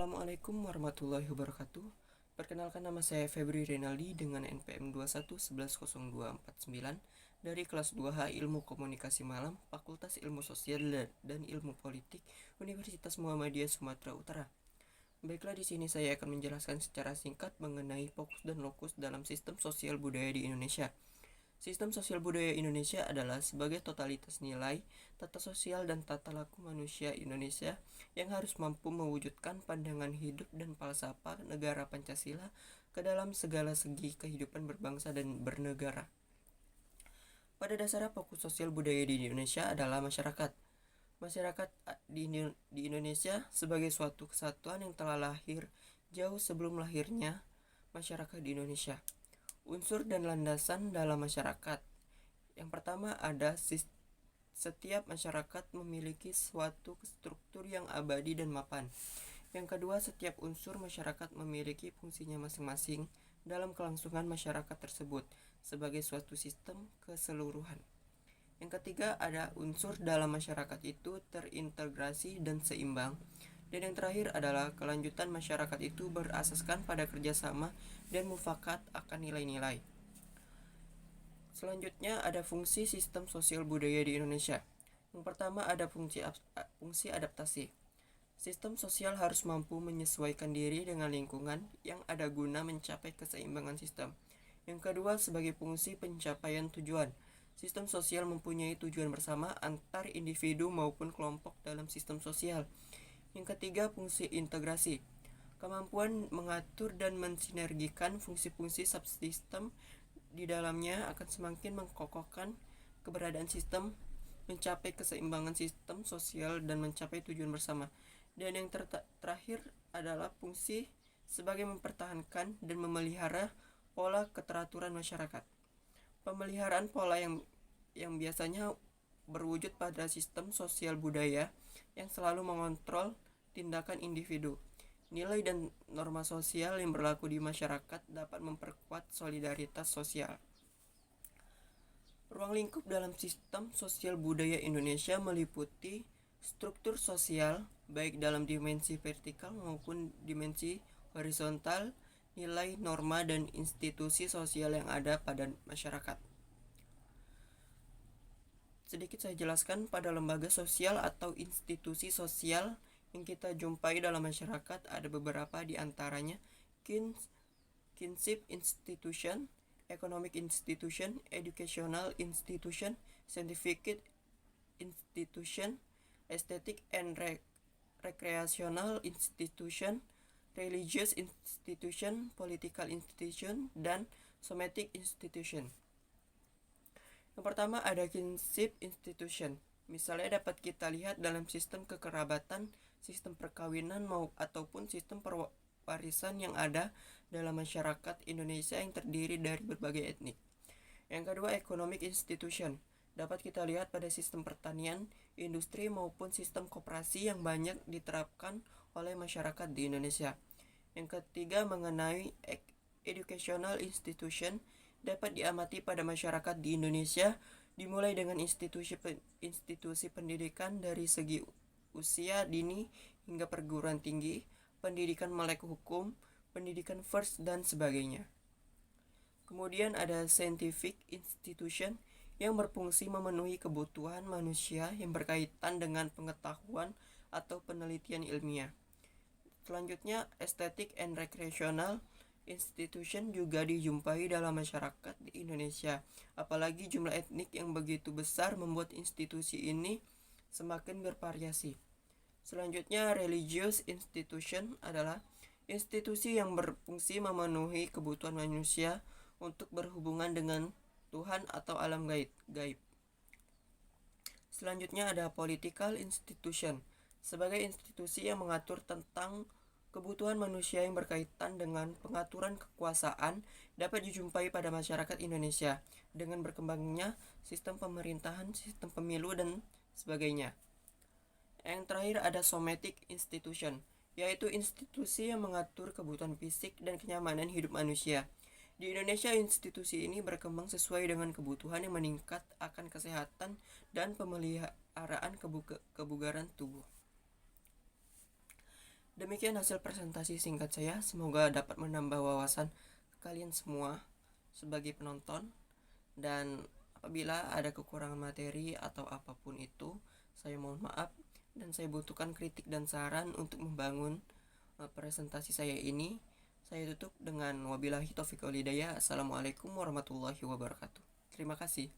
Assalamualaikum warahmatullahi wabarakatuh. Perkenalkan, nama saya Febri Renaldi dengan NPM 21110249 dari kelas 2H Ilmu Komunikasi Malam, Fakultas Ilmu Sosial dan Ilmu Politik, Universitas Muhammadiyah Sumatera Utara. Baiklah, di sini saya akan menjelaskan secara singkat mengenai fokus dan lokus dalam sistem sosial budaya di Indonesia. Sistem sosial budaya Indonesia adalah sebagai totalitas nilai, tata sosial, dan tata laku manusia Indonesia yang harus mampu mewujudkan pandangan hidup dan falsafah negara Pancasila ke dalam segala segi kehidupan berbangsa dan bernegara. Pada dasarnya, fokus sosial budaya di Indonesia adalah masyarakat. Masyarakat di Indonesia sebagai suatu kesatuan yang telah lahir jauh sebelum lahirnya masyarakat di Indonesia. Unsur dan landasan dalam masyarakat. Yang pertama ada setiap masyarakat memiliki suatu struktur yang abadi dan mapan. Yang kedua, setiap unsur masyarakat memiliki fungsinya masing-masing dalam kelangsungan masyarakat tersebut sebagai suatu sistem keseluruhan. Yang ketiga, ada unsur dalam masyarakat itu terintegrasi dan seimbang. Dan yang terakhir adalah kelanjutan masyarakat itu berasaskan pada kerjasama dan mufakat akan nilai-nilai. Selanjutnya ada fungsi sistem sosial budaya di Indonesia. Yang pertama ada fungsi adaptasi. Sistem sosial harus mampu menyesuaikan diri dengan lingkungan yang ada guna mencapai keseimbangan sistem. Yang kedua, sebagai fungsi pencapaian tujuan. Sistem sosial mempunyai tujuan bersama antar individu maupun kelompok dalam sistem sosial. Yang ketiga, fungsi integrasi. Kemampuan mengatur dan mensinergikan fungsi-fungsi subsistem di dalamnya akan semakin mengkokohkan keberadaan sistem, mencapai keseimbangan sistem sosial, dan mencapai tujuan bersama. Dan yang terakhir adalah fungsi sebagai mempertahankan dan memelihara pola keteraturan masyarakat. Pemeliharaan pola yang biasanya berwujud pada sistem sosial budaya yang selalu mengontrol tindakan individu. Nilai dan norma sosial yang berlaku di masyarakat dapat memperkuat solidaritas sosial. Ruang lingkup dalam sistem sosial budaya Indonesia meliputi struktur sosial, baik dalam dimensi vertikal maupun dimensi horizontal, nilai, norma, dan institusi sosial yang ada pada masyarakat. Sedikit saya jelaskan, pada lembaga sosial atau institusi sosial yang kita jumpai dalam masyarakat ada beberapa di antaranya: kinship institution, economic institution, educational institution, scientific institution, aesthetic and recreational institution, religious institution, political institution, dan somatic institution. Yang pertama ada kinship institution. Misalnya dapat kita lihat dalam sistem kekerabatan, sistem perkawinan ataupun sistem perwarisan yang ada dalam masyarakat Indonesia yang terdiri dari berbagai etnik. Yang kedua, economic institution. Dapat kita lihat pada sistem pertanian, industri maupun sistem koperasi yang banyak diterapkan oleh masyarakat di Indonesia. Yang ketiga, mengenai educational institution, dapat diamati pada masyarakat di Indonesia, dimulai dengan institusi pendidikan dari segi usia dini hingga perguruan tinggi, pendidikan melek hukum, pendidikan first, dan sebagainya. Kemudian ada scientific institution yang berfungsi memenuhi kebutuhan manusia yang berkaitan dengan pengetahuan atau penelitian ilmiah. Selanjutnya, aesthetic and recreational institution juga dijumpai dalam masyarakat di Indonesia. Apalagi jumlah etnik yang begitu besar membuat institusi ini semakin bervariasi. Selanjutnya, religious institution adalah institusi yang berfungsi memenuhi kebutuhan manusia untuk berhubungan dengan Tuhan atau alam gaib. Selanjutnya ada political institution, sebagai institusi yang mengatur tentang kebutuhan manusia yang berkaitan dengan pengaturan kekuasaan, dapat dijumpai pada masyarakat Indonesia dengan berkembangnya sistem pemerintahan, sistem pemilu, dan sebagainya. Yang terakhir ada somatic institution, yaitu institusi yang mengatur kebutuhan fisik dan kenyamanan hidup manusia. Di Indonesia, institusi ini berkembang sesuai dengan kebutuhan yang meningkat akan kesehatan dan pemeliharaan kebugaran tubuh. Demikian hasil presentasi singkat saya, semoga dapat menambah wawasan kalian semua sebagai penonton, dan apabila ada kekurangan materi atau apapun itu, saya mohon maaf, dan saya butuhkan kritik dan saran untuk membangun presentasi saya ini. Saya tutup dengan wabillahi taufiq wal hidayah. Assalamualaikum warahmatullahi wabarakatuh. Terima kasih.